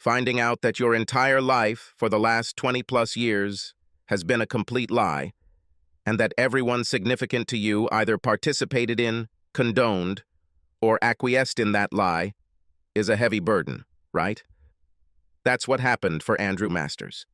finding out that your entire life for the last 20-plus years has been a complete lie, and that everyone significant to you either participated in, condoned, or acquiesced in that lie is a heavy burden, right? That's what happened for Andrew Masters.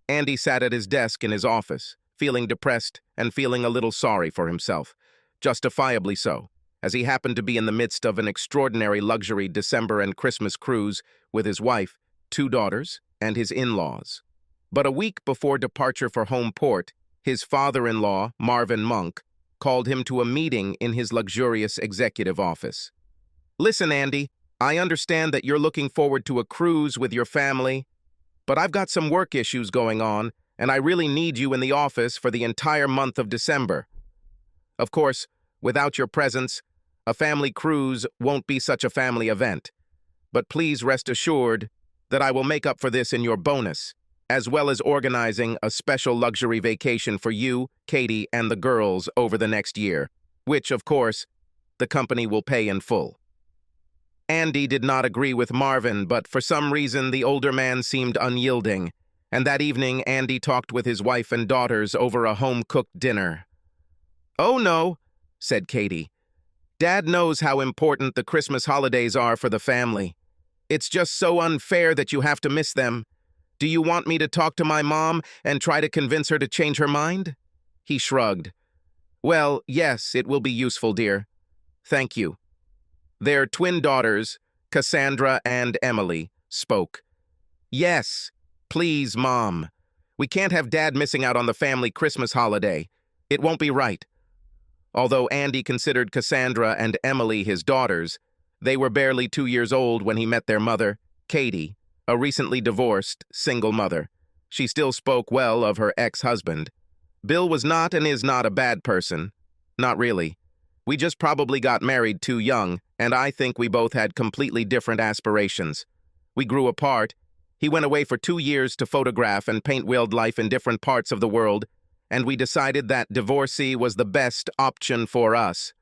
Andy sat at his desk in his office, feeling depressed and feeling a little sorry for himself, justifiably so, as he happened to be in the midst of an extraordinary luxury December and Christmas cruise with his wife, 2 daughters, and his in-laws. But a week before departure for home port, his father-in-law, Marvin Monk, called him to a meeting in his luxurious executive office. "Listen, Andy, I understand that you're looking forward to a cruise with your family, but I've got some work issues going on, and I really need you in the office for the entire month of December. Of course, without your presence, a family cruise won't be such a family event. But please rest assured that I will make up for this in your bonus, as well as organizing a special luxury vacation for you, Katie, and the girls over the next year, which, of course, the company will pay in full." Andy did not agree with Marvin, but for some reason the older man seemed unyielding, and that evening Andy talked with his wife and daughters over a home-cooked dinner. "Oh no," said Katie. "Dad knows how important the Christmas holidays are for the family. It's just so unfair that you have to miss them. Do you want me to talk to my mom and try to convince her to change her mind?" He shrugged. "Well, yes, it will be useful, dear. Thank you." Their twin daughters, Cassandra and Emily, spoke. "Yes, please, Mom. We can't have Dad missing out on the family Christmas holiday. It won't be right." Although Andy considered Cassandra and Emily his daughters, they were barely 2 years old when he met their mother, Katie, a recently divorced, single mother. She still spoke well of her ex-husband. "Bill was not and is not a bad person. Not really. We just probably got married too young, and I think we both had completely different aspirations. We grew apart. He went away for 2 years to photograph and paint wildlife in different parts of the world, and we decided that divorcee was the best option for us.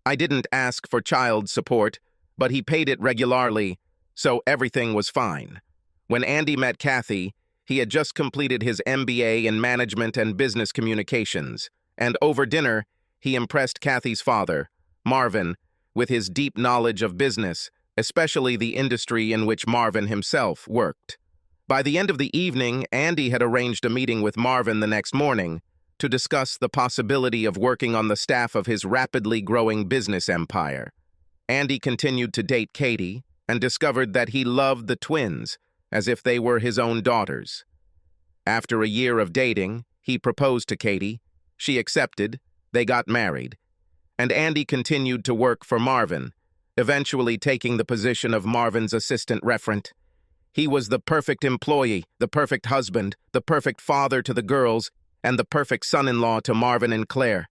I didn't ask for child support, but he paid it regularly, so everything was fine. When Andy met Kathy, he had just completed his MBA in Management and Business Communications, and over dinner, he impressed Kathy's father, Marvin, with his deep knowledge of business, especially the industry in which Marvin himself worked. By the end of the evening, Andy had arranged a meeting with Marvin the next morning to discuss the possibility of working on the staff of his rapidly growing business empire. Andy continued to date Katie and discovered that he loved the twins as if they were his own daughters. After a year of dating, he proposed to Katie. She accepted. They got married. And Andy continued to work for Marvin, eventually taking the position of Marvin's assistant referent. He was the perfect employee, the perfect husband, the perfect father to the girls, and the perfect son-in-law to Marvin and Claire.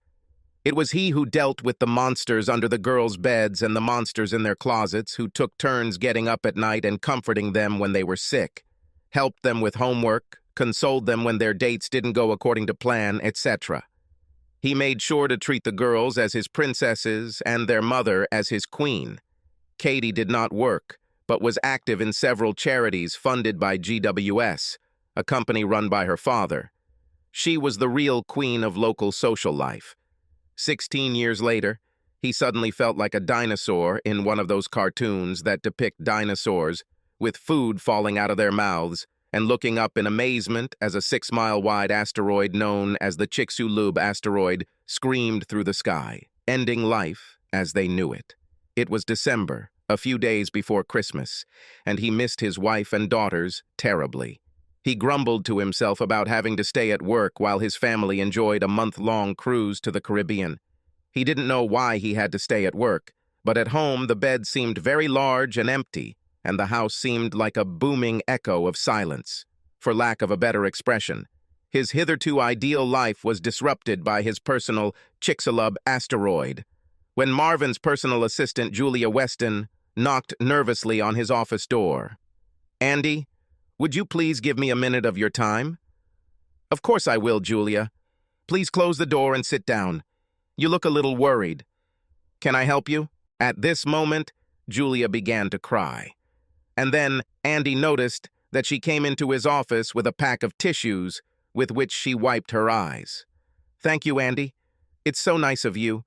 It was he who dealt with the monsters under the girls' beds and the monsters in their closets, who took turns getting up at night and comforting them when they were sick, helped them with homework, consoled them when their dates didn't go according to plan, etc. He made sure to treat the girls as his princesses and their mother as his queen. Katie did not work, but was active in several charities funded by GWS, a company run by her father. She was the real queen of local social life. 16 years later, he suddenly felt like a dinosaur in one of those cartoons that depict dinosaurs with food falling out of their mouths and looking up in amazement as a 6-mile-wide asteroid known as the Chicxulub asteroid screamed through the sky, ending life as they knew it. It was December, a few days before Christmas, and he missed his wife and daughters terribly. He grumbled to himself about having to stay at work while his family enjoyed a month-long cruise to the Caribbean. He didn't know why he had to stay at work, but at home the bed seemed very large and empty, and the house seemed like a booming echo of silence. For lack of a better expression, his hitherto ideal life was disrupted by his personal Chicxulub asteroid. When Marvin's personal assistant, Julia Weston, knocked nervously on his office door. "Andy, would you please give me a minute of your time?" "Of course I will, Julia. Please close the door and sit down. You look a little worried. Can I help you?" At this moment, Julia began to cry. And then Andy noticed that she came into his office with a pack of tissues with which she wiped her eyes. "Thank you, Andy. It's so nice of you.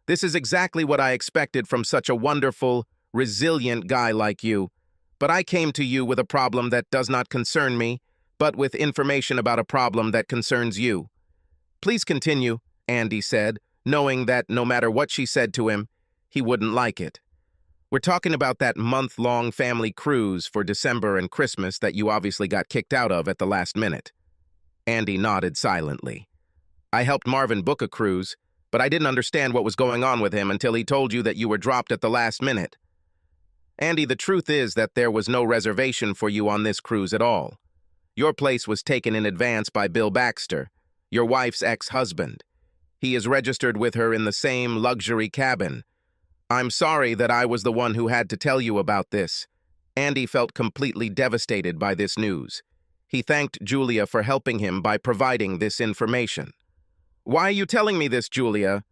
This is exactly what I expected from such a wonderful, resilient guy like you. But I came to you with a problem that does not concern me, but with information about a problem that concerns you." "Please continue," Andy said, knowing that no matter what she said to him, he wouldn't like it. "We're talking about that month-long family cruise for December and Christmas that you obviously got kicked out of at the last minute." Andy nodded silently. "I helped Marvin book a cruise, but I didn't understand what was going on with him until he told you that you were dropped at the last minute. Andy, the truth is that there was no reservation for you on this cruise at all. Your place was taken in advance by Bill Baxter, your wife's ex-husband. He is registered with her in the same luxury cabin. I'm sorry that I was the one who had to tell you about this." Andy felt completely devastated by this news. He thanked Julia for helping him by providing this information. "Why are you telling me this, Julia?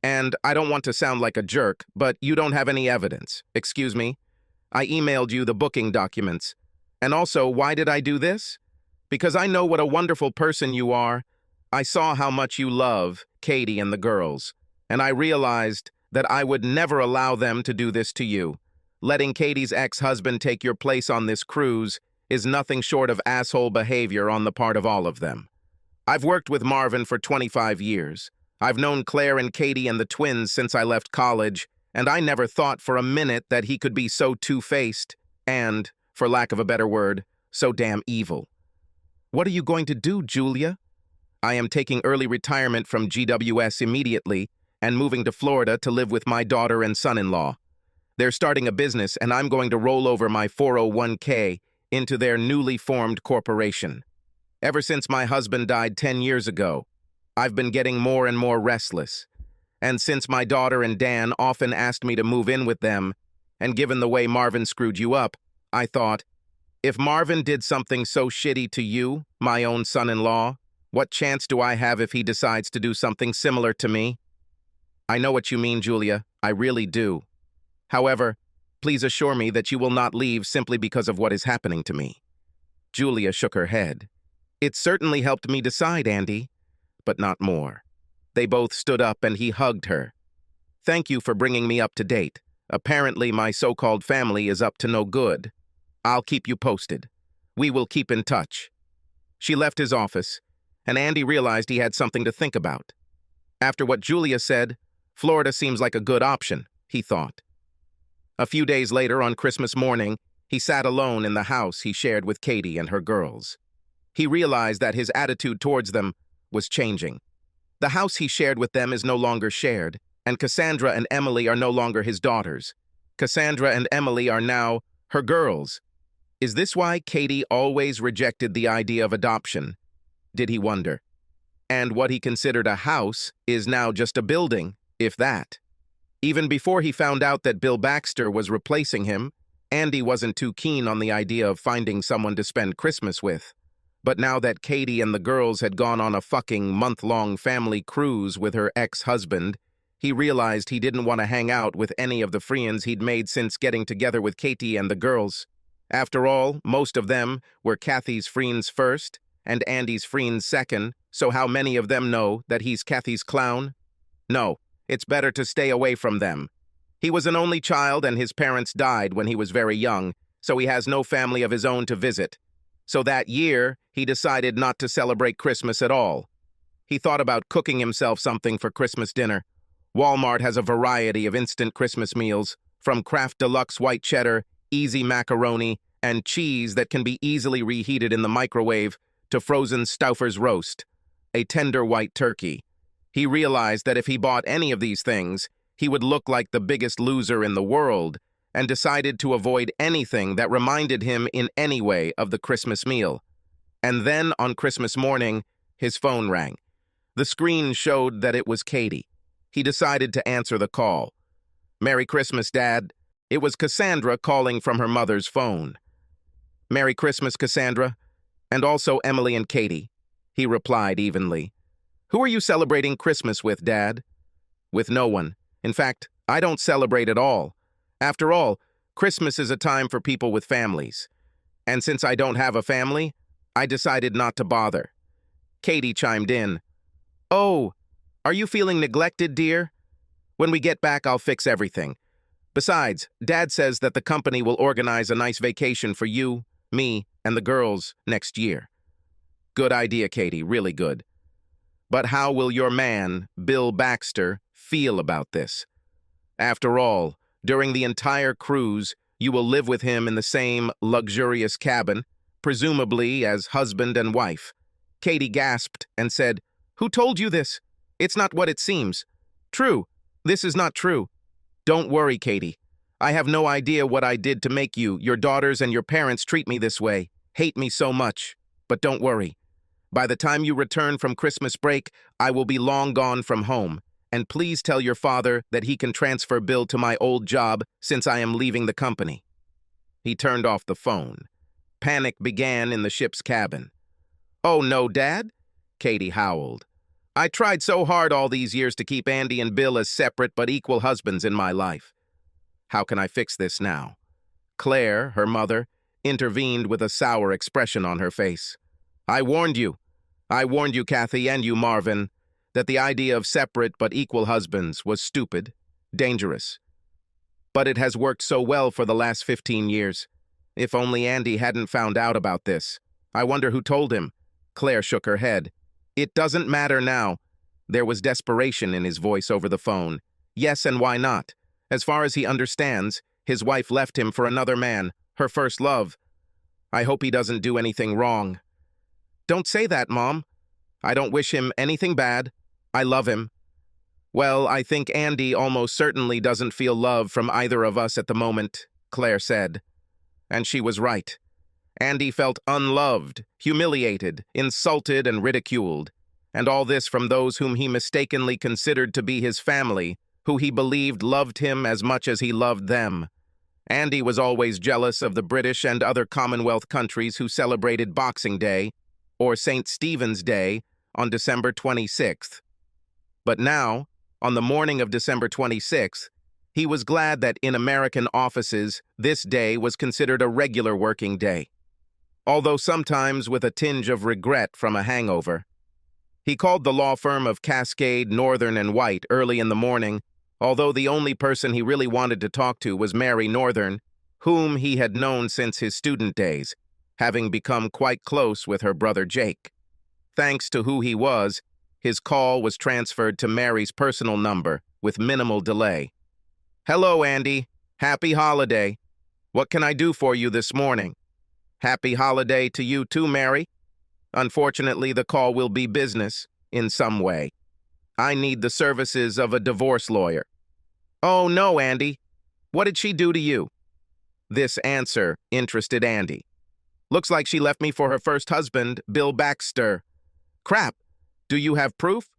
And I don't want to sound like a jerk, but you don't have any evidence. Excuse me? I emailed you the booking documents. And also, why did I do this? Because I know what a wonderful person you are. I saw how much you love Katie and the girls, and I realized that I would never allow them to do this to you. Letting Katie's ex-husband take your place on this cruise is nothing short of asshole behavior on the part of all of them. I've worked with Marvin for 25 years. I've known Claire and Katie and the twins since I left college, and I never thought for a minute that he could be so two-faced and, for lack of a better word, so damn evil." "What are you going to do, Julia?" "I am taking early retirement from GWS immediately and moving to Florida to live with my daughter and son-in-law. They're starting a business, and I'm going to roll over my 401k into their newly formed corporation. Ever since my husband died 10 years ago, I've been getting more and more restless. And since my daughter and Dan often asked me to move in with them, and given the way Marvin screwed you up, I thought, if Marvin did something so shitty to you, my own son-in-law, what chance do I have if he decides to do something similar to me?" "I know what you mean, Julia. I really do. However, please assure me that you will not leave simply because of what is happening to me." Julia shook her head. "It certainly helped me decide, Andy, but not more." They both stood up and he hugged her. "Thank you for bringing me up to date. Apparently my so-called family is up to no good. I'll keep you posted. We will keep in touch." She left his office, and Andy realized he had something to think about. After what Julia said, Florida seems like a good option, he thought. A few days later, on Christmas morning, he sat alone in the house he shared with Katie and her girls. He realized that his attitude towards them was changing. The house he shared with them is no longer shared, and Cassandra and Emily are no longer his daughters. Cassandra and Emily are now her girls. Is this why Katie always rejected the idea of adoption? Did he wonder? And what he considered a house is now just a building, if that. Even before he found out that Bill Baxter was replacing him, Andy wasn't too keen on the idea of finding someone to spend Christmas with. But now that Katie and the girls had gone on a fucking month-long family cruise with her ex-husband, he realized he didn't want to hang out with any of the friends he'd made since getting together with Katie and the girls. After all, most of them were Kathy's friends first and Andy's friends second, so how many of them know that he's Kathy's clown? No, it's better to stay away from them. He was an only child and his parents died when he was very young, so he has no family of his own to visit. So that year, he decided not to celebrate Christmas at all. He thought about cooking himself something for Christmas dinner. Walmart has a variety of instant Christmas meals, from Kraft Deluxe white cheddar, easy macaroni, and cheese that can be easily reheated in the microwave, to frozen Stauffer's roast, a tender white turkey. He realized that if he bought any of these things, he would look like the biggest loser in the world, and decided to avoid anything that reminded him in any way of the Christmas meal. And then, on Christmas morning, his phone rang. The screen showed that it was Katie. He decided to answer the call. "Merry Christmas, Dad." It was Cassandra calling from her mother's phone. "Merry Christmas, Cassandra, and also Emily and Katie," he replied evenly. "Who are you celebrating Christmas with, Dad?" "With no one. In fact, I don't celebrate at all. After all, Christmas is a time for people with families. And since I don't have a family, I decided not to bother. Katie chimed in. Oh, are you feeling neglected, dear? When we get back, I'll fix everything. Besides, Dad says that the company will organize a nice vacation for you, me, and the girls next year. Good idea, Katie, really good. But how will your man, Bill Baxter, feel about this? After all, during the entire cruise, you will live with him in the same luxurious cabin, presumably as husband and wife. Katie gasped and said, "Who told you this? It's not what it seems." "True. This is not true." "Don't worry, Katie. I have no idea what I did to make you, your daughters, and your parents treat me this way, hate me so much. But don't worry. By the time you return from Christmas break, I will be long gone from home. And please tell your father that he can transfer Bill to my old job since I am leaving the company." He turned off the phone. Panic began in the ship's cabin. "Oh no, Dad?" Katie howled. "I tried so hard all these years to keep Andy and Bill as separate but equal husbands in my life. How can I fix this now?" Claire, her mother, intervened with a sour expression on her face. I warned you, Kathy, and you, Marvin, that the idea of separate but equal husbands was stupid, dangerous. But it has worked so well for the last 15 years. If only Andy hadn't found out about this. I wonder who told him." Claire shook her head. "It doesn't matter now." There was desperation in his voice over the phone. "Yes, and why not? As far as he understands, his wife left him for another man, her first love. I hope he doesn't do anything wrong." "Don't say that, Mom. I don't wish him anything bad. I love him." "Well, I think Andy almost certainly doesn't feel love from either of us at the moment," Claire said. And she was right. Andy felt unloved, humiliated, insulted, and ridiculed. And all this from those whom he mistakenly considered to be his family, who he believed loved him as much as he loved them. Andy was always jealous of the British and other Commonwealth countries who celebrated Boxing Day, or St. Stephen's Day, on December 26th. But now, on the morning of December 26th, he was glad that in American offices, this day was considered a regular working day, although sometimes with a tinge of regret from a hangover. He called the law firm of Cascade, Northern, and White early in the morning, although the only person he really wanted to talk to was Mary Northern, whom he had known since his student days, having become quite close with her brother Jake. Thanks to who he was, his call was transferred to Mary's personal number with minimal delay. "Hello, Andy. Happy holiday. What can I do for you this morning?" "Happy holiday to you too, Mary. Unfortunately, the call will be business, in some way. I need the services of a divorce lawyer." "Oh, no, Andy. What did she do to you?" This answer interested Andy. "Looks like she left me for her first husband, Bill Baxter." "Crap. Do you have proof?"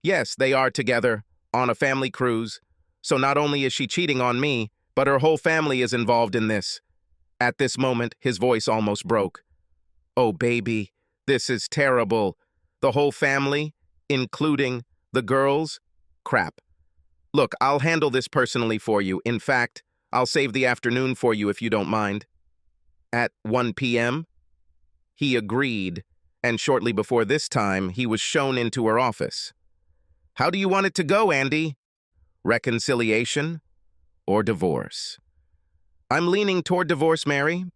"Yes, they are together, on a family cruise. So not only is she cheating on me, but her whole family is involved in this." At this moment, his voice almost broke. "Oh, baby, this is terrible. The whole family, including the girls? Crap. Look, I'll handle this personally for you. In fact, I'll save the afternoon for you if you don't mind." "At 1 p.m.? He agreed, and shortly before this time, he was shown into her office. "How do you want it to go, Andy? Reconciliation or divorce?" "I'm leaning toward divorce, Mary.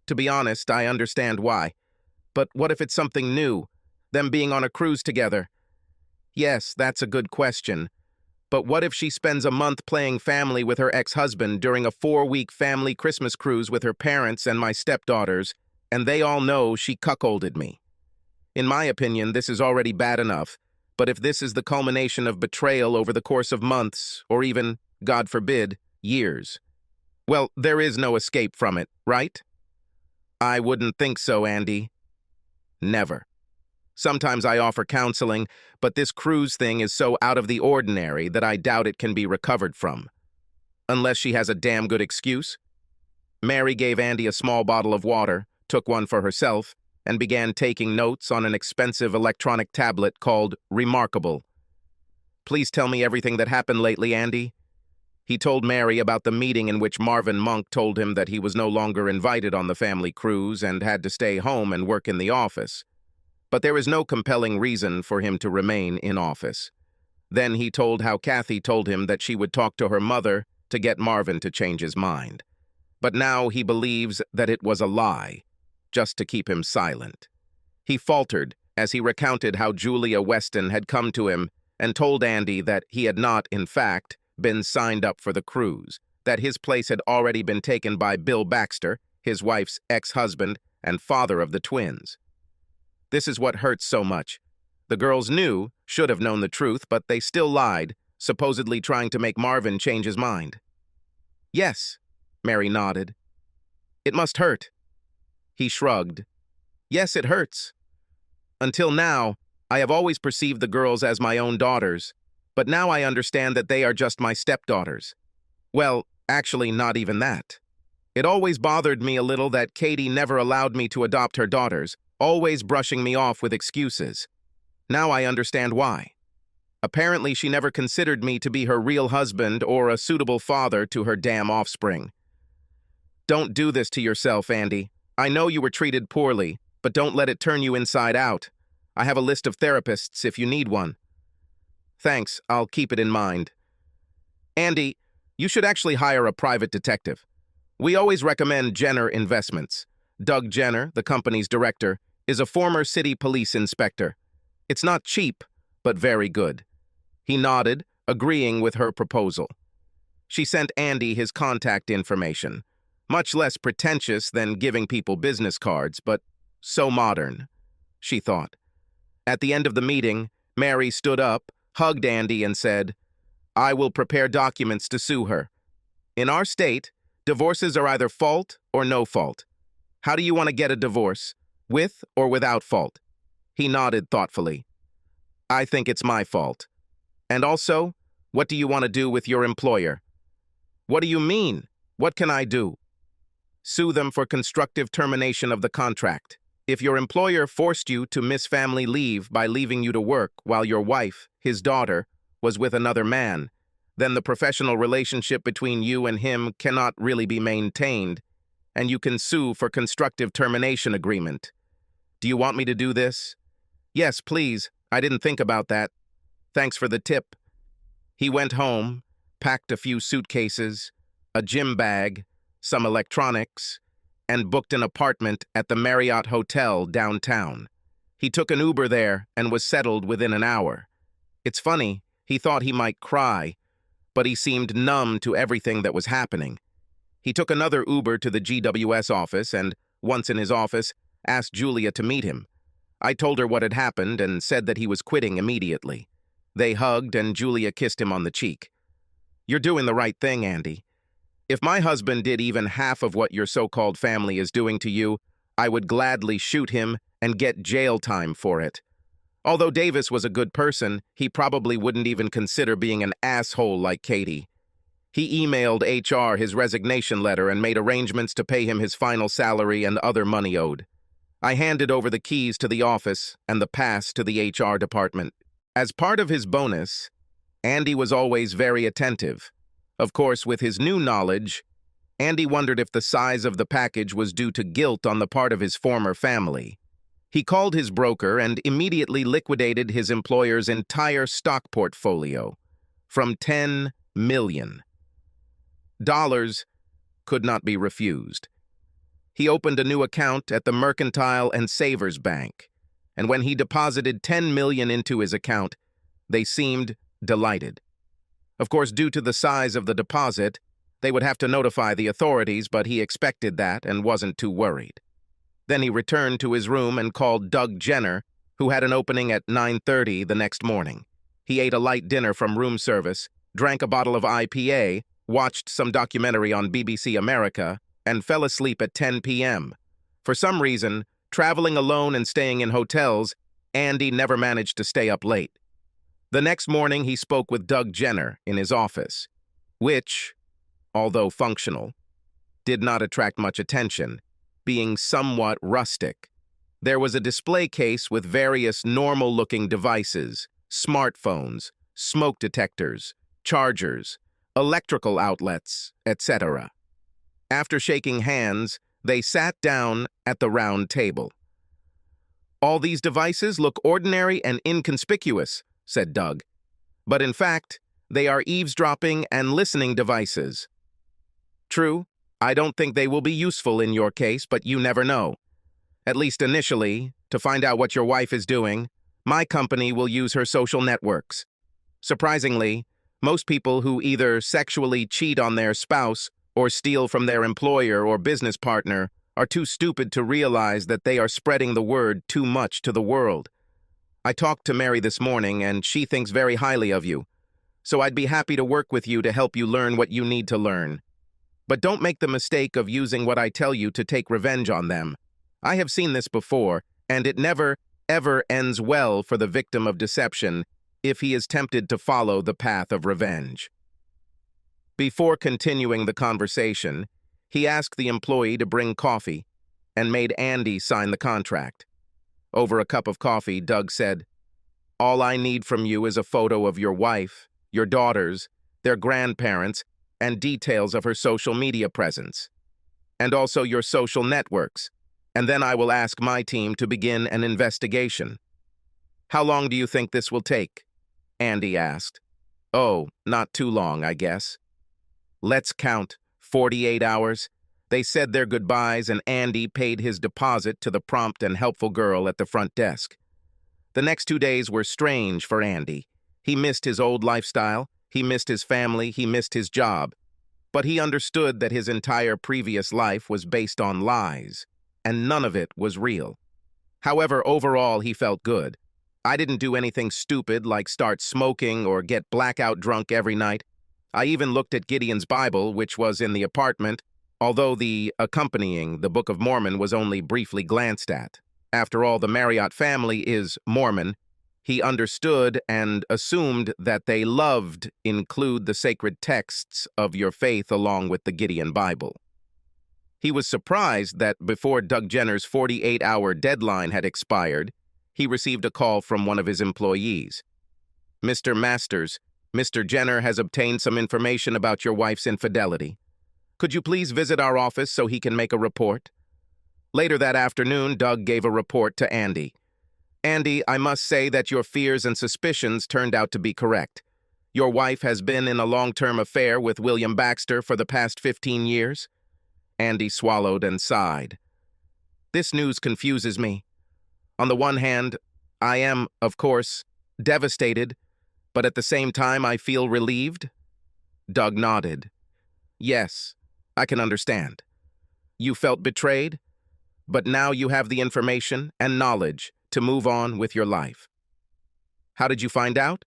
To be honest, I understand why. But what if it's something new, them being on a cruise together?" "Yes, that's a good question. But what if she spends a month playing family with her ex-husband during a 4-week family Christmas cruise with her parents and my stepdaughters, and they all know she cuckolded me? In my opinion, this is already bad enough. But if this is the culmination of betrayal over the course of months, or even, God forbid, years, well, there is no escape from it, right?" "I wouldn't think so, Andy. Never. Sometimes I offer counseling, but this cruise thing is so out of the ordinary that I doubt it can be recovered from. Unless she has a damn good excuse." Mary gave Andy a small bottle of water, took one for herself, and began taking notes on an expensive electronic tablet called Remarkable. "Please tell me everything that happened lately, Andy." He told Mary about the meeting in which Marvin Monk told him that he was no longer invited on the family cruise and had to stay home and work in the office. But there is no compelling reason for him to remain in office. Then he told how Kathy told him that she would talk to her mother to get Marvin to change his mind. But now he believes that it was a lie, just to keep him silent. He faltered as he recounted how Julia Weston had come to him and told Andy that he had not, in fact, been signed up for the cruise, that his place had already been taken by Bill Baxter, his wife's ex-husband and father of the twins. This is what hurts so much. The girls should have known the truth, but they still lied, supposedly trying to make Marvin change his mind. Yes, Mary nodded. It must hurt. He shrugged. Yes, it hurts. Until now, I have always perceived the girls as my own daughters, but now I understand that they are just my stepdaughters. Well, actually, not even that. It always bothered me a little that Katie never allowed me to adopt her daughters, always brushing me off with excuses. Now I understand why. Apparently, she never considered me to be her real husband or a suitable father to her damn offspring. Don't do this to yourself, Andy. I know you were treated poorly, but don't let it turn you inside out. I have a list of therapists if you need one. Thanks, I'll keep it in mind. Andy, you should actually hire a private detective. We always recommend Jenner Investments. Doug Jenner, the company's director, is a former city police inspector. It's not cheap, but very good. He nodded, agreeing with her proposal. She sent Andy his contact information. Much less pretentious than giving people business cards, but so modern, she thought. At the end of the meeting, Mary stood up, hugged Andy, and said, I will prepare documents to sue her. In our state, divorces are either fault or no fault. How do you want to get a divorce? With or without fault? He nodded thoughtfully. I think it's my fault. And also, what do you want to do with your employer? What do you mean? What can I do? Sue them for constructive termination of the contract. If your employer forced you to miss family leave by leaving you to work while your wife, his daughter, was with another man, then the professional relationship between you and him cannot really be maintained, and you can sue for constructive termination agreement. Do you want me to do this? Yes, please. I didn't think about that. Thanks for the tip. He went home, packed a few suitcases, a gym bag, some electronics, and booked an apartment at the Marriott Hotel downtown. He took an Uber there and was settled within an hour. It's funny, he thought he might cry, but he seemed numb to everything that was happening. He took another Uber to the GWS office and, once in his office, asked Julia to meet him. I told her what had happened and said that he was quitting immediately. They hugged and Julia kissed him on the cheek. You're doing the right thing, Andy. If my husband did even half of what your so-called family is doing to you, I would gladly shoot him and get jail time for it. Although Davis was a good person, he probably wouldn't even consider being an asshole like Katie. He emailed HR his resignation letter and made arrangements to pay him his final salary and other money owed. I handed over the keys to the office and the pass to the HR department. As part of his bonus, Andy was always very attentive. Of course, with his new knowledge, Andy wondered if the size of the package was due to guilt on the part of his former family. He called his broker and immediately liquidated his employer's entire stock portfolio, from $10 million. Dollars could not be refused. He opened a new account at the Mercantile and Savers Bank, and when he deposited $10 million into his account, they seemed delighted. Of course, due to the size of the deposit, they would have to notify the authorities, but he expected that and wasn't too worried. Then he returned to his room and called Doug Jenner, who had an opening at 9:30 the next morning. He ate a light dinner from room service, drank a bottle of IPA, watched some documentary on BBC America, and fell asleep at 10 p.m. For some reason, traveling alone and staying in hotels, Andy never managed to stay up late. The next morning, he spoke with Doug Jenner in his office, which, although functional, did not attract much attention, being somewhat rustic. There was a display case with various normal-looking devices, smartphones, smoke detectors, chargers, electrical outlets, etc. After shaking hands, they sat down at the round table. "All these devices look ordinary and inconspicuous," said Doug. "But in fact, they are eavesdropping and listening devices. True, I don't think they will be useful in your case, but you never know. At least initially, to find out what your wife is doing, my company will use her social networks. Surprisingly, most people who either sexually cheat on their spouse or steal from their employer or business partner are too stupid to realize that they are spreading the word too much to the world. I talked to Mary this morning, and she thinks very highly of you. So I'd be happy to work with you to help you learn what you need to learn. But don't make the mistake of using what I tell you to take revenge on them. I have seen this before, and it never, ever ends well for the victim of deception if he is tempted to follow the path of revenge." Before continuing the conversation, he asked the employee to bring coffee and made Andy sign the contract. Over a cup of coffee, Doug said, "All I need from you is a photo of your wife, your daughters, their grandparents, and details of her social media presence, and also your social networks, and then I will ask my team to begin an investigation." "How long do you think this will take?" Andy asked. "Oh, not too long, I guess." "Let's count 48 hours. They said their goodbyes, and Andy paid his deposit to the prompt and helpful girl at the front desk. The next 2 days were strange for Andy. He missed his old lifestyle, he missed his family, he missed his job. But he understood that his entire previous life was based on lies, and none of it was real. However, overall, he felt good. "I didn't do anything stupid like start smoking or get blackout drunk every night. I even looked at Gideon's Bible, which was in the apartment, although the accompanying the Book of Mormon was only briefly glanced at. After all, the Marriott family is Mormon. He understood and assumed that they loved include the sacred texts of your faith along with the Gideon Bible." He was surprised that before Doug Jenner's 48-hour deadline had expired, he received a call from one of his employees. "Mr. Masters, Mr. Jenner has obtained some information about your wife's infidelity. Could you please visit our office so he can make a report?" Later that afternoon, Doug gave a report to Andy. "Andy, I must say that your fears and suspicions turned out to be correct. Your wife has been in a long-term affair with William Baxter for the past 15 years. Andy swallowed and sighed. "This news confuses me. On the one hand, I am, of course, devastated, but at the same time I feel relieved." Doug nodded. "Yes, I can understand. You felt betrayed, but now you have the information and knowledge to move on with your life." "How did you find out?"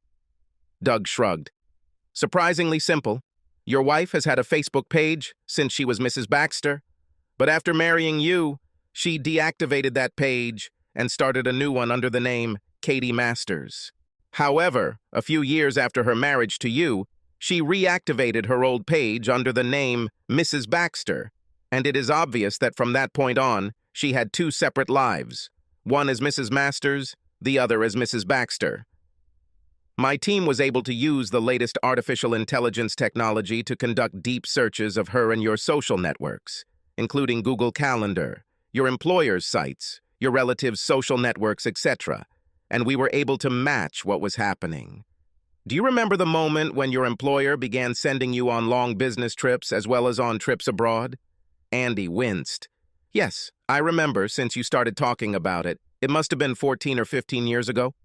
Doug shrugged. "Surprisingly simple. Your wife has had a Facebook page since she was Mrs. Baxter, but after marrying you, she deactivated that page and started a new one under the name Katie Masters. However, a few years after her marriage to you, she reactivated her old page under the name Mrs. Baxter, and it is obvious that from that point on, she had two separate lives, one as Mrs. Masters, the other as Mrs. Baxter. My team was able to use the latest artificial intelligence technology to conduct deep searches of her and your social networks, including Google Calendar, your employer's sites, your relatives' social networks, etc., and we were able to match what was happening. Do you remember the moment when your employer began sending you on long business trips as well as on trips abroad? Andy winced. Yes, I remember since you started talking about it. It must have been 14 or 15 years ago.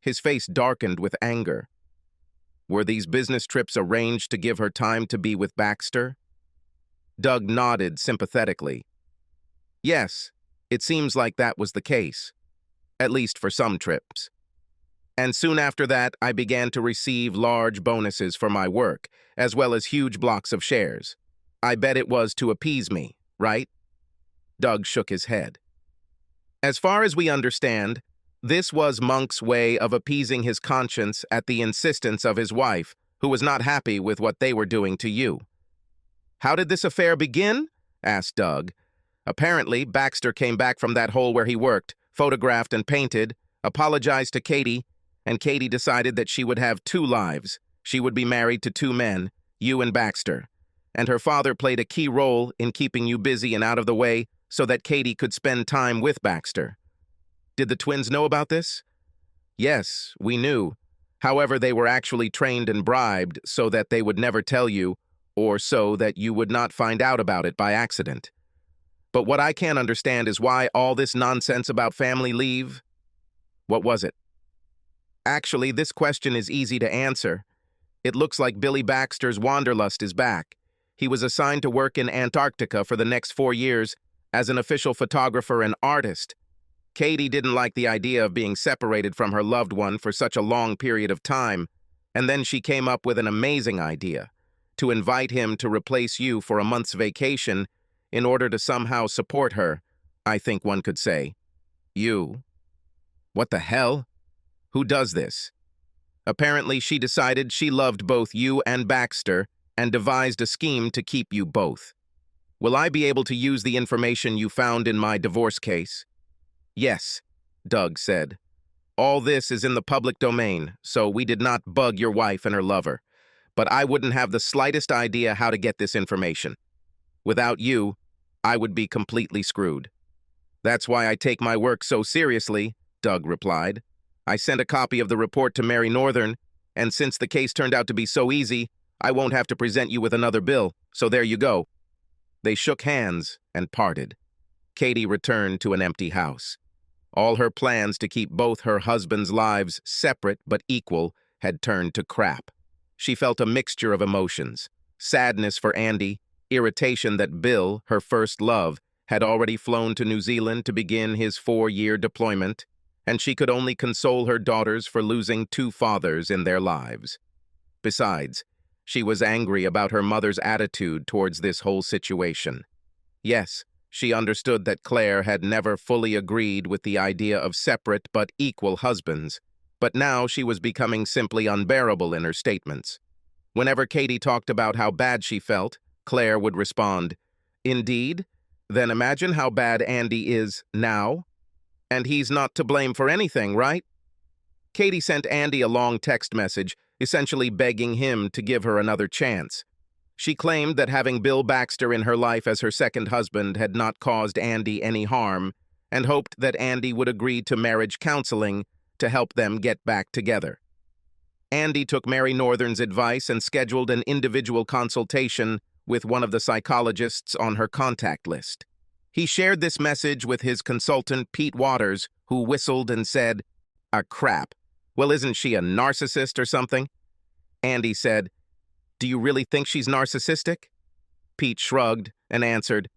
His face darkened with anger. Were these business trips arranged to give her time to be with Baxter? Doug nodded sympathetically. Yes, it seems like that was the case, at least for some trips. And soon after that, I began to receive large bonuses for my work, as well as huge blocks of shares. I bet it was to appease me, right? Doug shook his head. As far as we understand, this was Monk's way of appeasing his conscience at the insistence of his wife, who was not happy with what they were doing to you. How did this affair begin? Asked Doug. Apparently, Baxter came back from that hole where he worked, photographed and painted, apologized to Katie, and Katie decided that she would have two lives. She would be married to two men. you and Baxter, and her father played a key role in keeping you busy and out of the way so that Katie could spend time with Baxter. Did the twins know about this? Yes, we knew. However, they were actually trained and bribed so that they would never tell you, or so that you would not find out about it by accident. But what I can't understand is why all this nonsense about family leave. What was it? Actually, this question is easy to answer. It looks like Billy Baxter's wanderlust is back. He was assigned to work in Antarctica for the next 4 years as an official photographer and artist. Katie didn't like the idea of being separated from her loved one for such a long period of time, and then she came up with an amazing idea, to invite him to replace you for a month's vacation in order to somehow support her, I think one could say. You. What the hell? Who does this? Apparently, she decided she loved both you and Baxter and devised a scheme to keep you both. Will I be able to use the information you found in my divorce case? Yes, Doug said. All this is in the public domain, so we did not bug your wife and her lover. But I wouldn't have the slightest idea how to get this information. Without you, I would be completely screwed. That's why I take my work so seriously, Doug replied. I sent a copy of the report to Mary Northern, and since the case turned out to be so easy, I won't have to present you with another bill, so there you go. They shook hands and parted. Katie returned to an empty house. All her plans to keep both her husbands' lives separate but equal had turned to crap. She felt a mixture of emotions: sadness for Andy, irritation that Bill, her first love, had already flown to New Zealand to begin his 4-year deployment, and she could only console her daughters for losing 2 fathers in their lives. Besides, she was angry about her mother's attitude towards this whole situation. Yes, she understood that Claire had never fully agreed with the idea of separate but equal husbands, but now she was becoming simply unbearable in her statements. Whenever Katie talked about how bad she felt, Claire would respond, "Indeed? Then imagine how bad Andy is now. And he's not to blame for anything, right?" Katie sent Andy a long text message, essentially begging him to give her another chance. She claimed that having Bill Baxter in her life as her second husband had not caused Andy any harm, and hoped that Andy would agree to marriage counseling to help them get back together. Andy took Mary Northern's advice and scheduled an individual consultation with one of the psychologists on her contact list. He shared this message with his consultant, Pete Waters, who whistled and said, crap. Well, isn't she a narcissist or something?" Andy said, "Do you really think she's narcissistic?" Pete shrugged and answered,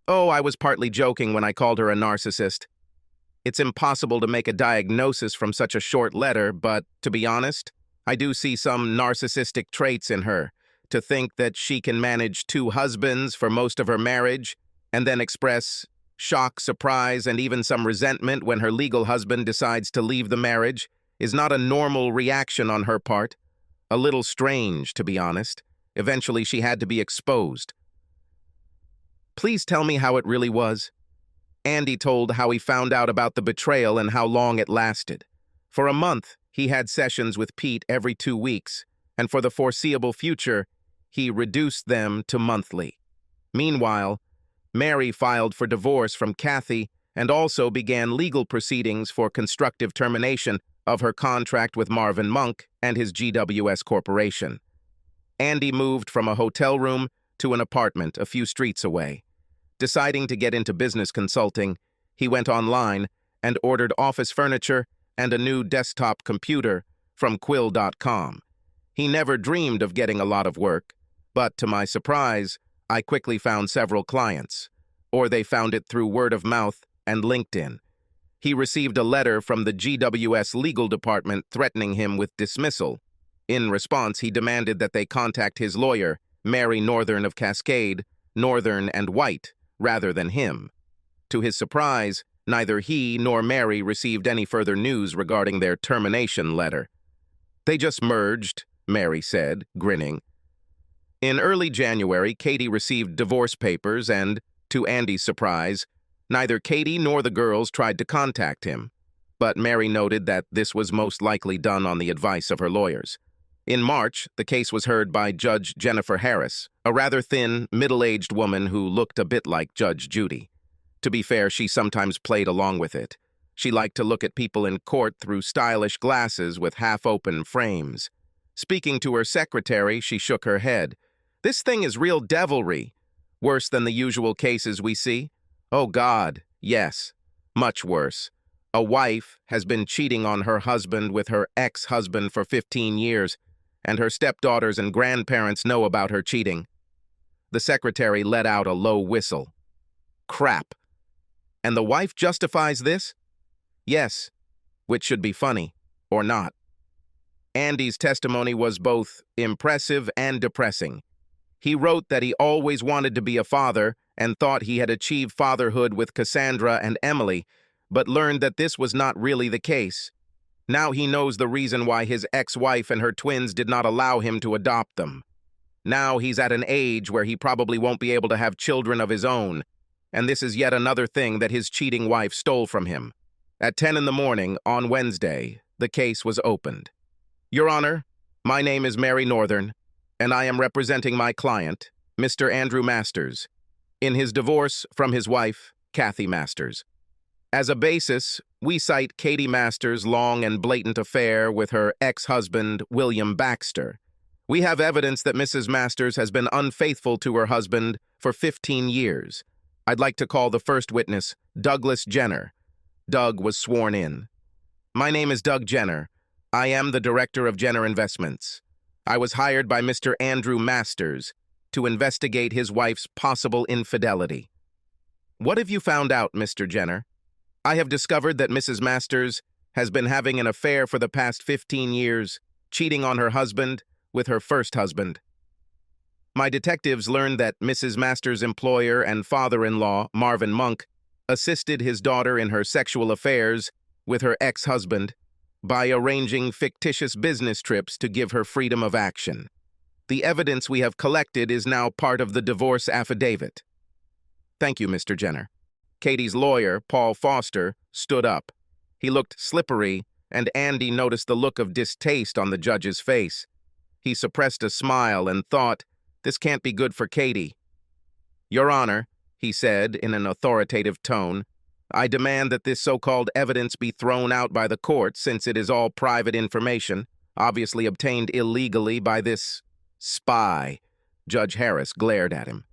"Oh, I was partly joking when I called her a narcissist. It's impossible to make a diagnosis from such a short letter, but, to be honest, I do see some narcissistic traits in her. To think that she can manage 2 husbands for most of her marriage, and then express shock, surprise, and even some resentment when her legal husband decides to leave the marriage is not a normal reaction on her part. A little strange, to be honest. Eventually, she had to be exposed." "Please tell me how it really was." Andy told how he found out about the betrayal and how long it lasted. For a month, he had sessions with Pete every 2 weeks, and for the foreseeable future, he reduced them to monthly. Meanwhile, Mary filed for divorce from Kathy and also began legal proceedings for constructive termination of her contract with Marvin Monk and his GWS Corporation. Andy moved from a hotel room to an apartment a few streets away. Deciding to get into business consulting, he went online and ordered office furniture and a new desktop computer from Quill.com. He never dreamed of getting a lot of work, but to my surprise, I quickly found several clients, or they found it through word of mouth and LinkedIn. He received a letter from the GWS legal department threatening him with dismissal. In response, he demanded that they contact his lawyer, Mary Northern of Cascade, Northern and White, rather than him. To his surprise, neither he nor Mary received any further news regarding their termination letter. "They just merged," Mary said, grinning. In early January, Katie received divorce papers and, to Andy's surprise, neither Katie nor the girls tried to contact him, but Mary noted that this was most likely done on the advice of her lawyers. In March, the case was heard by Judge Jennifer Harris, a rather thin, middle-aged woman who looked a bit like Judge Judy. To be fair, she sometimes played along with it. She liked to look at people in court through stylish glasses with half-open frames. Speaking to her secretary, she shook her head. "This thing is real devilry. Worse than the usual cases we see? Oh God, yes. Much worse. A wife has been cheating on her husband with her ex-husband for 15 years, and her stepdaughters and grandparents know about her cheating." The secretary let out a low whistle. Crap. And the wife justifies this? Yes, which should be funny, or not. Andy's testimony was both impressive and depressing. He wrote that he always wanted to be a father and thought he had achieved fatherhood with Cassandra and Emily, but learned that this was not really the case. Now he knows the reason why his ex-wife and her twins did not allow him to adopt them. Now he's at an age where he probably won't be able to have children of his own, and this is yet another thing that his cheating wife stole from him. At 10 in the morning on Wednesday, the case was opened. "Your Honor, my name is Mary Northern, and I am representing my client, Mr. Andrew Masters, in his divorce from his wife, Kathy Masters. As a basis, we cite Katie Masters' long and blatant affair with her ex-husband, William Baxter. We have evidence that Mrs. Masters has been unfaithful to her husband for 15 years. I'd like to call the first witness, Douglas Jenner." Doug was sworn in. "My name is Doug Jenner. I am the director of Jenner Investments. I was hired by Mr. Andrew Masters to investigate his wife's possible infidelity." "What have you found out, Mr. Jenner?" "I have discovered that Mrs. Masters has been having an affair for the past 15 years, cheating on her husband with her first husband. My detectives learned that Mrs. Masters' employer and father-in-law, Marvin Monk, assisted his daughter in her sexual affairs with her ex-husband by arranging fictitious business trips to give her freedom of action. The evidence we have collected is now part of the divorce affidavit." "Thank you, Mr. Jenner." Katie's lawyer, Paul Foster, stood up. He looked slippery, and Andy noticed the look of distaste on the judge's face. He suppressed a smile and thought, "This can't be good for Katie." "Your Honor," he said in an authoritative tone, "I demand that this so-called evidence be thrown out by the court since it is all private information, obviously obtained illegally by this spy." Judge Harris glared at him.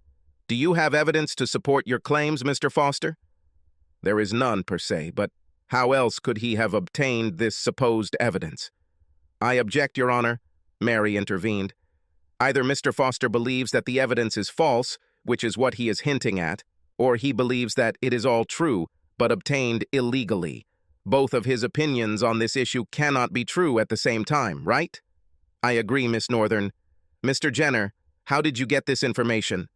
"Do you have evidence to support your claims, Mr. Foster?" "There is none, per se, but how else could he have obtained this supposed evidence?" "I object, Your Honor," Mary intervened. "Either Mr. Foster believes that the evidence is false, which is what he is hinting at, or he believes that it is all true, but obtained illegally. Both of his opinions on this issue cannot be true at the same time, right?" "I agree, Miss Northern." "Mr. Jenner, how did you get this information?"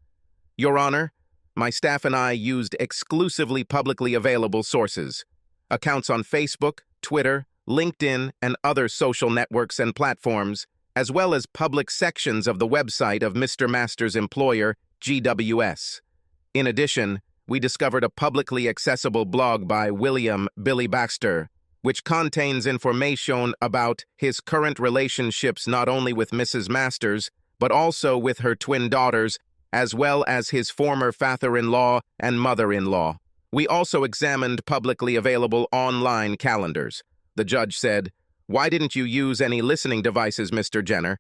"Your Honor, my staff and I used exclusively publicly available sources. Accounts on Facebook, Twitter, LinkedIn, and other social networks and platforms, as well as public sections of the website of Mr. Masters' employer, GWS. In addition, we discovered a publicly accessible blog by William "Billy" Baxter, which contains information about his current relationships not only with Mrs. Masters, but also with her twin daughters, as well as his former father-in-law and mother-in-law. We also examined publicly available online calendars." The judge said, "Why didn't you use any listening devices, Mr. Jenner?"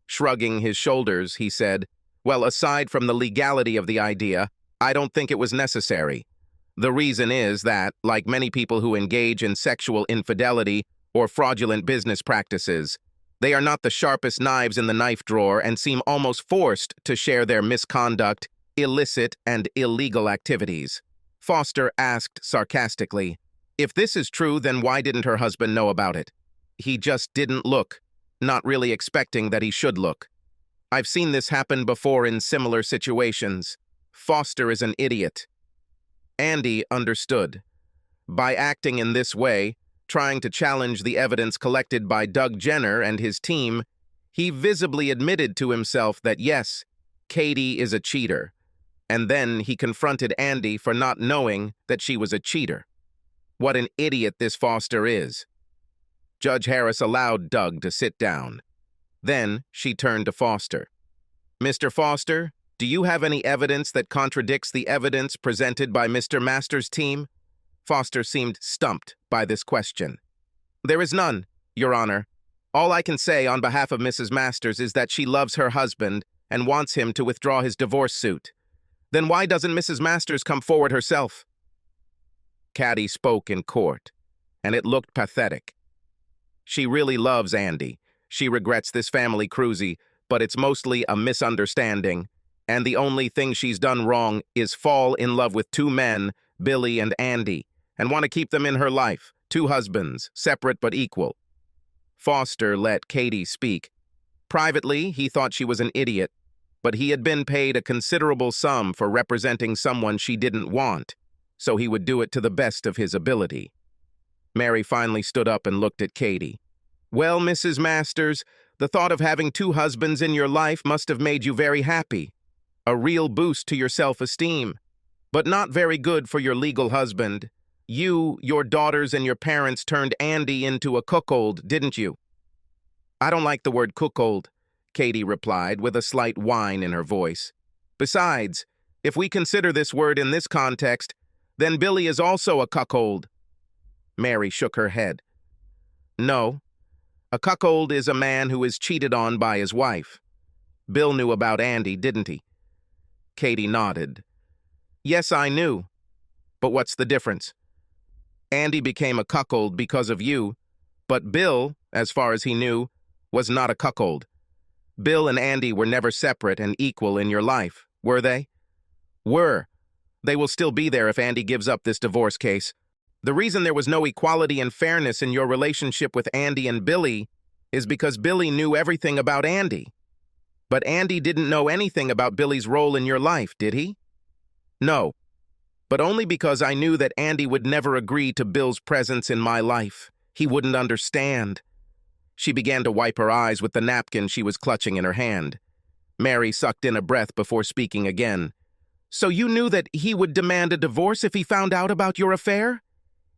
Shrugging his shoulders, he said, "Well, aside from the legality of the idea, I don't think it was necessary. The reason is that, like many people who engage in sexual infidelity or fraudulent business practices, they are not the sharpest knives in the knife drawer and seem almost forced to share their misconduct, illicit, and illegal activities." Foster asked sarcastically, "If this is true, then why didn't her husband know about it?" "He just didn't look, not really expecting that he should look. I've seen this happen before in similar situations. Foster is an idiot." Andy understood. By acting in this way, trying to challenge the evidence collected by Doug Jenner and his team, he visibly admitted to himself that yes, Katie is a cheater, and then he confronted Andy for not knowing that she was a cheater. What an idiot this Foster is. Judge Harris allowed Doug to sit down. Then she turned to Foster. Mr. Foster, do you have any evidence that contradicts the evidence presented by Mr. Masters' team? Foster seemed stumped by this question. There is none, Your Honor. All I can say on behalf of Mrs. Masters is that she loves her husband and wants him to withdraw his divorce suit. Then why doesn't Mrs. Masters come forward herself? Caddy spoke in court, and it looked pathetic. She really loves Andy. She regrets this family cruisy, but it's mostly a misunderstanding, and the only thing she's done wrong is fall in love with two men, Billy and Andy, and want to keep them in her life, two husbands, separate but equal. Foster let Katie speak. Privately, he thought she was an idiot, but he had been paid a considerable sum for representing someone she didn't want, so he would do it to the best of his ability. Mary finally stood up and looked at Katie. Well, Mrs. Masters, the thought of having two husbands in your life must have made you very happy. A real boost to your self-esteem, but not very good for your legal husband. You, your daughters, and your parents turned Andy into a cuckold, didn't you? I don't like the word cuckold, Katie replied with a slight whine in her voice. Besides, if we consider this word in this context, then Billy is also a cuckold. Mary shook her head. No, a cuckold is a man who is cheated on by his wife. Bill knew about Andy, didn't he? Katie nodded. Yes, I knew. But what's the difference? Andy became a cuckold because of you, but Bill, as far as he knew, was not a cuckold. Bill and Andy were never separate and equal in your life, were they? Were. They will still be there if Andy gives up this divorce case. The reason there was no equality and fairness in your relationship with Andy and Billy is because Billy knew everything about Andy. But Andy didn't know anything about Billy's role in your life, did he? No, but only because I knew that Andy would never agree to Bill's presence in my life. He wouldn't understand. She began to wipe her eyes with the napkin she was clutching in her hand. Mary sucked in a breath before speaking again. So you knew that he would demand a divorce if he found out about your affair?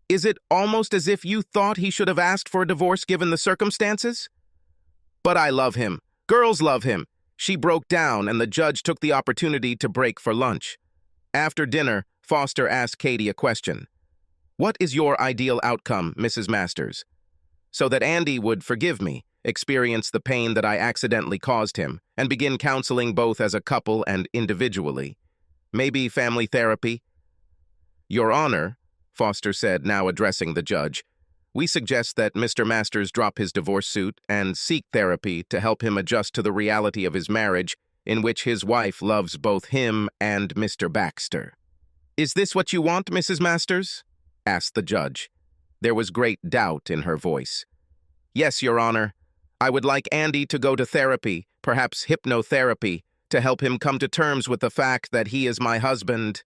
Is it almost as if you thought he should have asked for a divorce given the circumstances? But I love him. Girls love him. She broke down, and the judge took the opportunity to break for lunch. After dinner, Foster asked Katie a question. What is your ideal outcome, Mrs. Masters? So that Andy would forgive me, experience the pain that I accidentally caused him, and begin counseling both as a couple and individually. Maybe family therapy? Your Honor, Foster said, now addressing the judge, we suggest that Mr. Masters drop his divorce suit and seek therapy to help him adjust to the reality of his marriage, in which his wife loves both him and Mr. Baxter. Is this what you want, Mrs. Masters? Asked the judge. There was great doubt in her voice. Yes, Your Honor. I would like Andy to go to therapy, perhaps hypnotherapy, to help him come to terms with the fact that he is my husband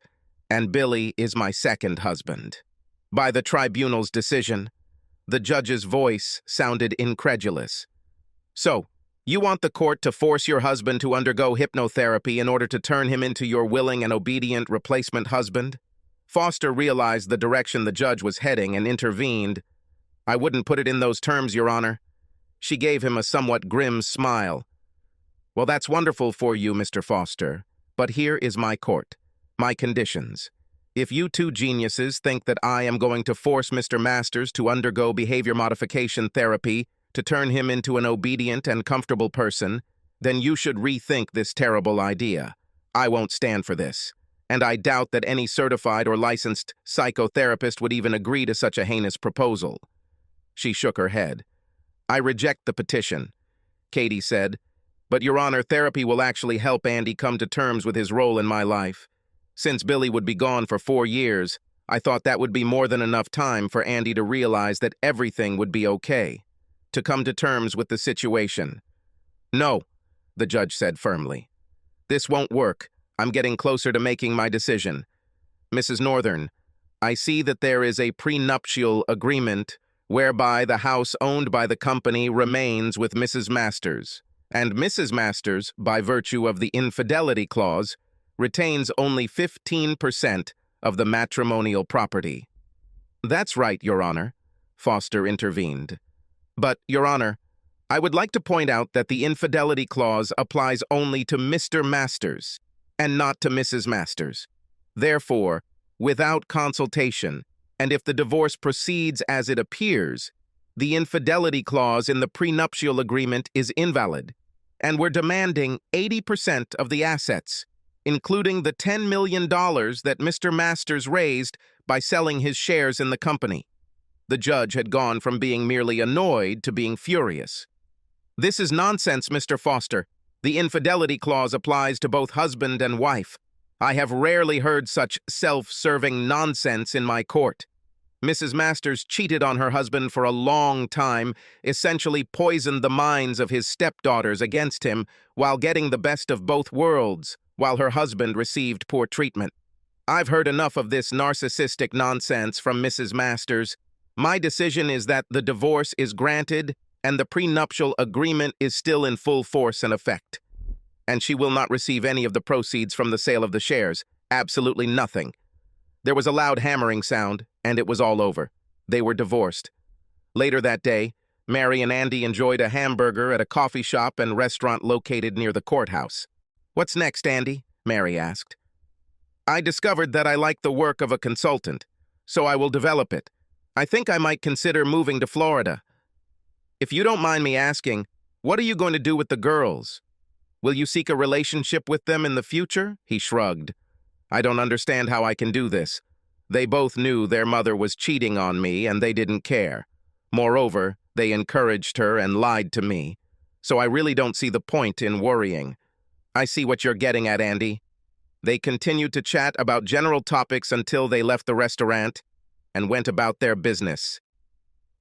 and Billy is my second husband. By the tribunal's decision, the judge's voice sounded incredulous. So, you want the court to force your husband to undergo hypnotherapy in order to turn him into your willing and obedient replacement husband? Foster realized the direction the judge was heading and intervened. I wouldn't put it in those terms, Your Honor. She gave him a somewhat grim smile. Well, that's wonderful for you, Mr. Foster, but here is my court, my conditions. If you two geniuses think that I am going to force Mr. Masters to undergo behavior modification therapy to turn him into an obedient and comfortable person, then you should rethink this terrible idea. I won't stand for this, and I doubt that any certified or licensed psychotherapist would even agree to such a heinous proposal. She shook her head. I reject the petition, Katie said, but Your Honor, therapy will actually help Andy come to terms with his role in my life. Since Billy would be gone for 4 years, I thought that would be more than enough time for Andy to realize that everything would be okay, to come to terms with the situation. No, the judge said firmly. This won't work. I'm getting closer to making my decision. Mrs. Northern, I see that there is a prenuptial agreement whereby the house owned by the company remains with Mrs. Masters, and Mrs. Masters, by virtue of the infidelity clause, retains only 15% of the matrimonial property. That's right, Your Honor, Foster intervened. But, Your Honor, I would like to point out that the infidelity clause applies only to Mr. Masters and not to Mrs. Masters. Therefore, without consultation, and if the divorce proceeds as it appears, the infidelity clause in the prenuptial agreement is invalid, and we're demanding 80% of the assets, including the $10 million that Mr. Masters raised by selling his shares in the company. The judge had gone from being merely annoyed to being furious. This is nonsense, Mr. Foster. The infidelity clause applies to both husband and wife. I have rarely heard such self-serving nonsense in my court. Mrs. Masters cheated on her husband for a long time, essentially poisoned the minds of his stepdaughters against him while getting the best of both worlds, while her husband received poor treatment. I've heard enough of this narcissistic nonsense from Mrs. Masters. My decision is that the divorce is granted and the prenuptial agreement is still in full force and effect. And she will not receive any of the proceeds from the sale of the shares. Absolutely nothing. There was a loud hammering sound, and it was all over. They were divorced. Later that day, Mary and Andy enjoyed a hamburger at a coffee shop and restaurant located near the courthouse. "What's next, Andy?" Mary asked. "I discovered that I like the work of a consultant, so I will develop it. I think I might consider moving to Florida. If you don't mind me asking, what are you going to do with the girls? Will you seek a relationship with them in the future?" He shrugged. "I don't understand how I can do this. They both knew their mother was cheating on me and they didn't care. Moreover, they encouraged her and lied to me. So I really don't see the point in worrying." "I see what you're getting at, Andy." They continued to chat about general topics until they left the restaurant and went about their business.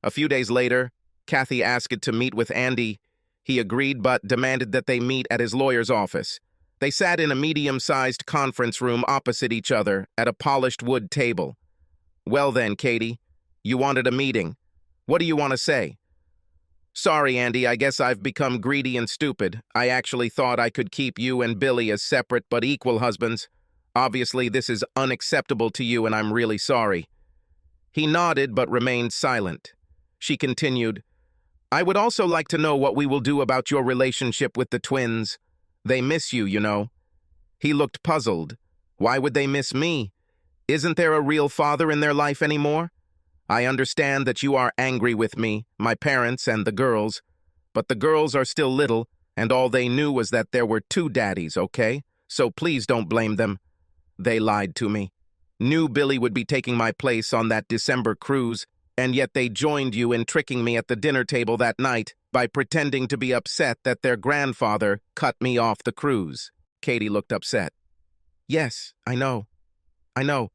A few days later, Kathy asked to meet with Andy. He agreed but demanded that they meet at his lawyer's office. They sat in a medium-sized conference room opposite each other at a polished wood table. "Well then, Katie, you wanted a meeting. What do you want to say?" "Sorry, Andy, I guess I've become greedy and stupid. I actually thought I could keep you and Billy as separate but equal husbands. Obviously, this is unacceptable to you and I'm really sorry." He nodded but remained silent. She continued, "I would also like to know what we will do about your relationship with the twins. They miss you, you know." He looked puzzled. "Why would they miss me? Isn't there a real father in their life anymore? I understand that you are angry with me, my parents, and the girls, but the girls are still little, and all they knew was that there were two daddies, okay? So please don't blame them. They lied to me. Knew Billy would be taking my place on that December cruise, and yet they joined you in tricking me at the dinner table that night by pretending to be upset that their grandfather cut me off the cruise." Katie looked upset. "Yes, I know. I know.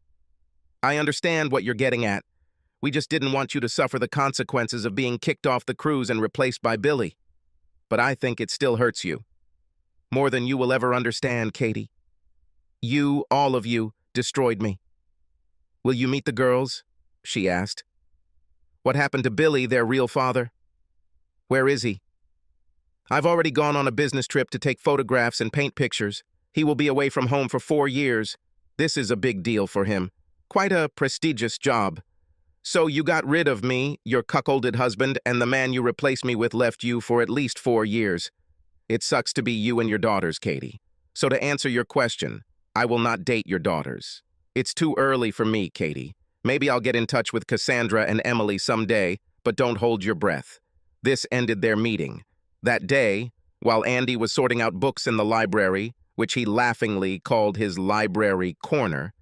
I understand what you're getting at. We just didn't want you to suffer the consequences of being kicked off the cruise and replaced by Billy. But I think it still hurts you. More than you will ever understand, Katie. You, all of you, destroyed me." "Will you meet the girls?" she asked. "What happened to Billy, their real father? Where is he?" "I've already gone on a business trip to take photographs and paint pictures. He will be away from home for 4 years. This is a big deal for him. Quite a prestigious job. So you got rid of me, your cuckolded husband, and the man you replaced me with left you for at least 4 years. It sucks to be you and your daughters, Katie. So to answer your question, I will not date your daughters. It's too early for me, Katie. Maybe I'll get in touch with Cassandra and Emily someday, but don't hold your breath." This ended their meeting. That day, while Andy was sorting out books in the library, which he laughingly called his library corner,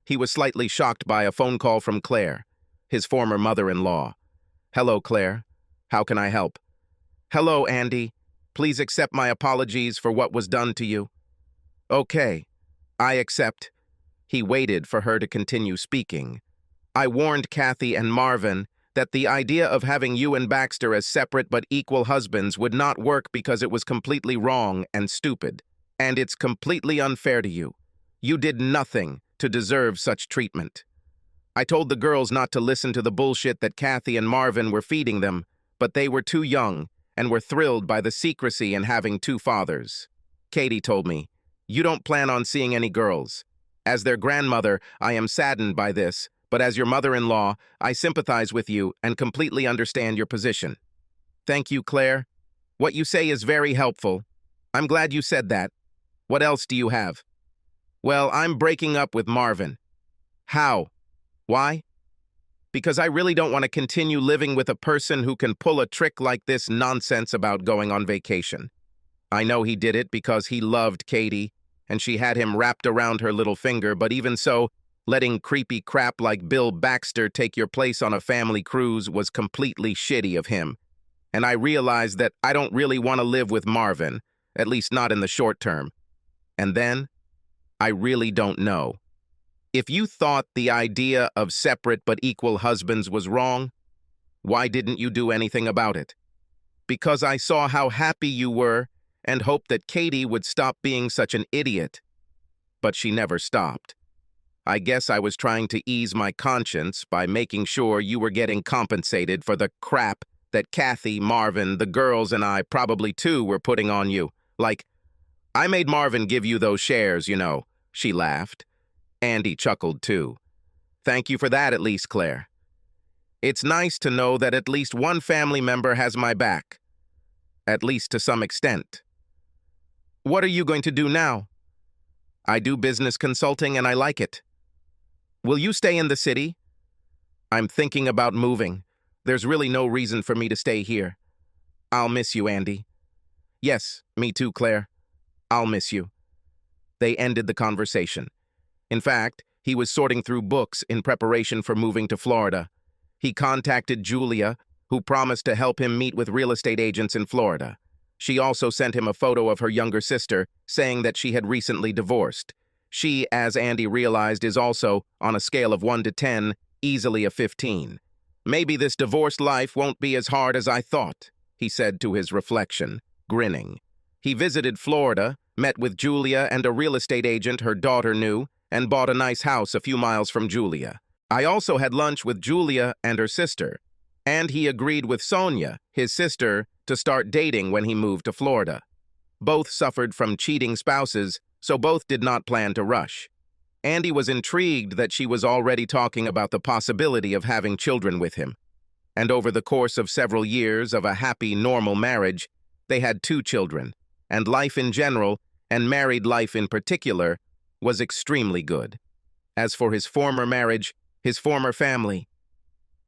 he was slightly shocked by a phone call from Claire, his former mother-in-law. "Hello, Claire. How can I help?" "Hello, Andy. Please accept my apologies for what was done to you." "Okay, I accept." He waited for her to continue speaking. "I warned Kathy and Marvin that the idea of having you and Baxter as separate but equal husbands would not work because it was completely wrong and stupid. And it's completely unfair to you. You did nothing to deserve such treatment. I told the girls not to listen to the bullshit that Kathy and Marvin were feeding them, but they were too young and were thrilled by the secrecy in having 2 fathers. Katie told me, you don't plan on seeing any girls. As their grandmother, I am saddened by this, but as your mother-in-law, I sympathize with you and completely understand your position. Thank you, Claire. What you say is very helpful. I'm glad you said that. What else do you have? Well, I'm breaking up with Marvin. How? Why? Because I really don't want to continue living with a person who can pull a trick like this nonsense about going on vacation. I know he did it because he loved Katie, and she had him wrapped around her little finger, but even so, letting creepy crap like Bill Baxter take your place on a family cruise was completely shitty of him. And I realized that I don't really want to live with Marvin, at least not in the short term. And then, I really don't know. If you thought the idea of separate but equal husbands was wrong, why didn't you do anything about it? Because I saw how happy you were and hoped that Katie would stop being such an idiot. But she never stopped. I guess I was trying to ease my conscience by making sure you were getting compensated for the crap that Kathy, Marvin, the girls, and I probably too were putting on you. Like, I made Marvin give you those shares, you know. She laughed. Andy chuckled too. Thank you for that at least, Claire. It's nice to know that at least one family member has my back. At least to some extent. What are you going to do now? I do business consulting and I like it. Will you stay in the city? I'm thinking about moving. There's really no reason for me to stay here. I'll miss you, Andy. Yes, me too, Claire. I'll miss you. They ended the conversation. In fact, he was sorting through books in preparation for moving to Florida. He contacted Julia, who promised to help him meet with real estate agents in Florida. She also sent him a photo of her younger sister, saying that she had recently divorced. She, as Andy realized, is also, on a scale of 1 to 10, easily a 15. Maybe this divorced life won't be as hard as I thought, he said to his reflection, grinning. He visited Florida, met with Julia and a real estate agent her daughter knew, and bought a nice house a few miles from Julia. I also had lunch with Julia and her sister, and he agreed with Sonia, his sister, to start dating when he moved to Florida. Both suffered from cheating spouses, so both did not plan to rush. Andy was intrigued that she was already talking about the possibility of having children with him. And over the course of several years of a happy, normal marriage, they had 2 children, and life in general, and married life in particular, was extremely good. As for his former marriage, his former family,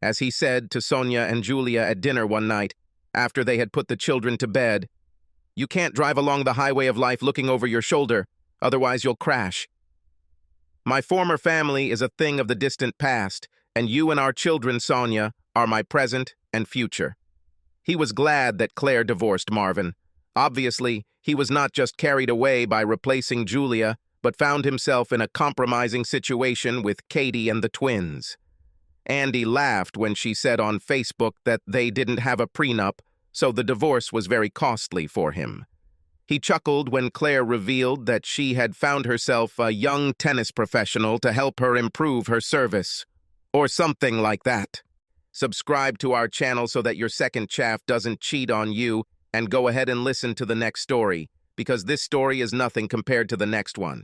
as he said to Sonia and Julia at dinner one night, after they had put the children to bed, "You can't drive along the highway of life looking over your shoulder, otherwise you'll crash. My former family is a thing of the distant past, and you and our children, Sonia, are my present and future." He was glad that Claire divorced Marvin. Obviously, he was not just carried away by replacing Julia, but found himself in a compromising situation with Katie and the twins. Andy laughed when she said on Facebook that they didn't have a prenup, so the divorce was very costly for him. He chuckled when Claire revealed that she had found herself a young tennis professional to help her improve her service, or something like that. Subscribe to our channel so that your second chaff doesn't cheat on you, and go ahead and listen to the next story, because this story is nothing compared to the next one.